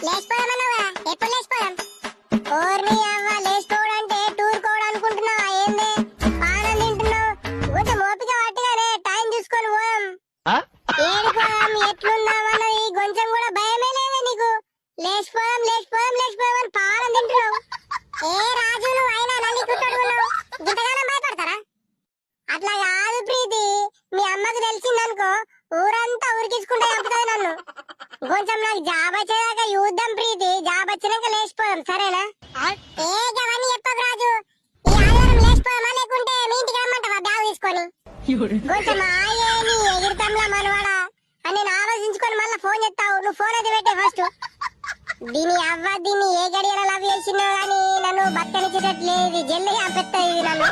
లేచిపోదామన్నావా? ఎప్పుడు లేచిపోదాం? ఓర్ని అవ్వ, లేచిపోవడంటే టూర్ కోవడం అనుకుంటున్నావా? ఏంది పానం తింటున్నావు? కొంచెం ఓపిక పట్టుగానే టైం చూసుకొని పోదాం. ఏడు పోదాం, ఎట్లుందాం అన్నది కొంచెం కూడా భయమే లేదా నీకు? లేచిపోదాం లేచిపోదాం లేచిపోదాం అని పానం తింటున్నావు. ఏ రాజు, నువ్వు అయినా నల్లి కుట్టడుకున్నావు, ఇంతగానం భయపడతారా? అట్లా కాదు ప్రీతి, మీ అమ్మకు తెలిసిందనుకో ఊరంతా ఉరికించుకుంటే చంపుతుంది నన్ను. కొంచెం నాకు జాబ్ వచ్చేదాకా చూద్దాం ప్రీతి, జాబ్ వచ్చినాక లేచిపోదాం, సరేనా? ఏ గవన్నీ చెప్పకు రాజు, ఈ ఆదివారం లేచిపోదామా లేకుంటే మీ ఇంటికి రమ్మంటావా బ్యాగ్ తీసుకొని? కొంచెం ఆయే నీ ఎగిరితంలా మనవాడా అని నేను ఆలోచించుకొని మళ్ళీ ఫోన్ చేస్తావు. నువ్వు ఫోన్ అయితే పెట్టే ఫస్ట్. దీని అవ్వ, దీన్ని ఏ గడియలో లవ్ చేసినా గానీ నన్ను బతకనిచ్చేటట్లేదు, జల్లి చంపేస్తుంది ఇది నన్ను.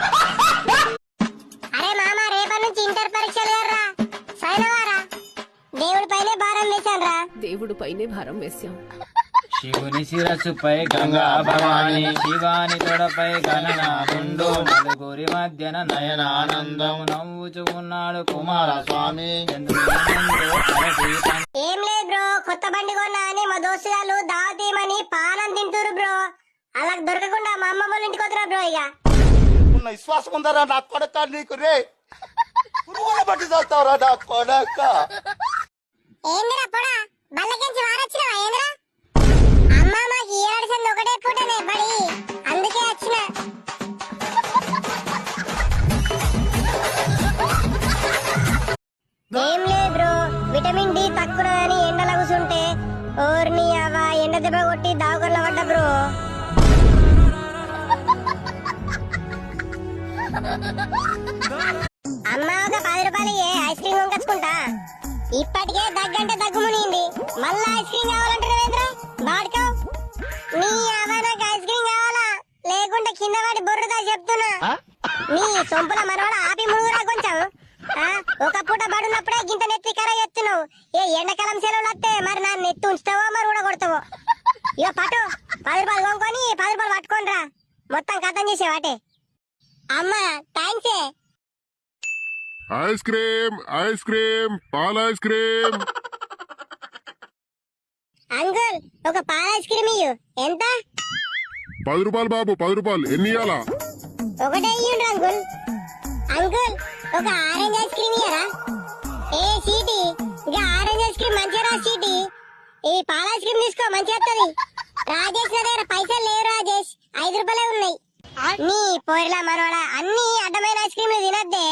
అరే మామ, రేపటి నుంచి ఇంటర్ పరీక్షలు కదరా, సైనవారా? దేవుడి పైనే భారం వేశాన్రా. దేవుడు పైనే భారం వేశాం. శివుని శిరస్సుపై గంగా భవాని, శివాని తొడపై గణనాథుండు, నలుగురి మధ్యన నయనానందం నవ్వుచూ ఉన్నాడు కుమారస్వామి. ఏం లేదు బ్రో, కొత్త బండి కొన్నా అని మా దోస్తుగాళ్ళు దావతీయమని పానం తింటురు బ్రో. అలా దొరకకుండా మా అమ్మ వాళ్ళ ఇంటికి వద్దురా బ్రో. ఇక విశ్వాసం ఉందరా నా కొడక నీకు? రే పురుగుల బట్టి చేస్తావురా నా కొడక. ఏందిరా పొడా, బల్లకించి వారొచ్చినవా ఏందిరా? అమ్మ మాకు ఏడాల్సింది ఒకటే పూటనే బడి, అందుకే వచ్చిన. ఏం లేదు బ్రో, విటమిన్ డి తక్కువని ఎండల కూసుంటే ఓర్ని అవ్వ ఎండ దెబ్బ కొట్టి దావకర్ల పడ్డ బ్రో. అమ్మ ఒక 10 రూపాయలు ఐస్ క్రీమ్ కొనుకొచ్చుకుంటా. ఇప్పటికే దగ్గంటే దగ్గుమునింది, మళ్ళా ఐస్ క్రీమ్ కావాలంటే బాడుకో. నీ అవ్వ నాకు ఐస్ క్రీమ్ కావాలా, లేకుంటే కింద పడి బొర్రుదా చెప్తున్నా. నీ సొంపుల మనవాడ ఆపి మునుగురా కొంచెం. ఒక పూట బడున్నప్పుడే గింత నెత్తి కర ఎత్తున్నావు. ఏ ఎండాకాలం సెలవులు వస్తే మరి నా నెత్తి ఉంచుతావో మరి ఊడగొడతావో. ఇక పటు 10 రూపాయలు కొనుక్కొని 10 రూపాయలు పట్టుకొని రా, మొత్తం కథం చేసేవాటే. అమ్మా థ్యాంక్సే. ఐస్ క్రీమ్, ఐస్ క్రీమ్, పాల ఐస్ క్రీమ్. అంకుల్, ఒక పాల ఐస్ క్రీమ్ ఇయ్యు. ఎంత? 10 రూపాయలు బాబు, 10 రూపాయలు. ఎన్ని ఇయ్యాలా? ఒకటే ఇయ్యండి అంకుల్. అంకుల్, ఒక ఆరెంజ్ ఐస్ క్రీమ్ ఇయ్యరా? ఏ సీటీ, ఇక ఆరెంజ్ ఐస్ క్రీమ్ మంచిగా రా సీటీ. ఈ పాల ఐస్ క్రీమ్ తీసుకో, మంచిగా వస్తుంది. రాజేష్ నా దగ్గర పైసలు లేవు రాజేష్, 5 రూపాయలే ఉన్నాయి. నీ పోయిలా మనవాడా, అన్ని అడ్డమైన ఐస్ క్రీమ్లు తినద్దే.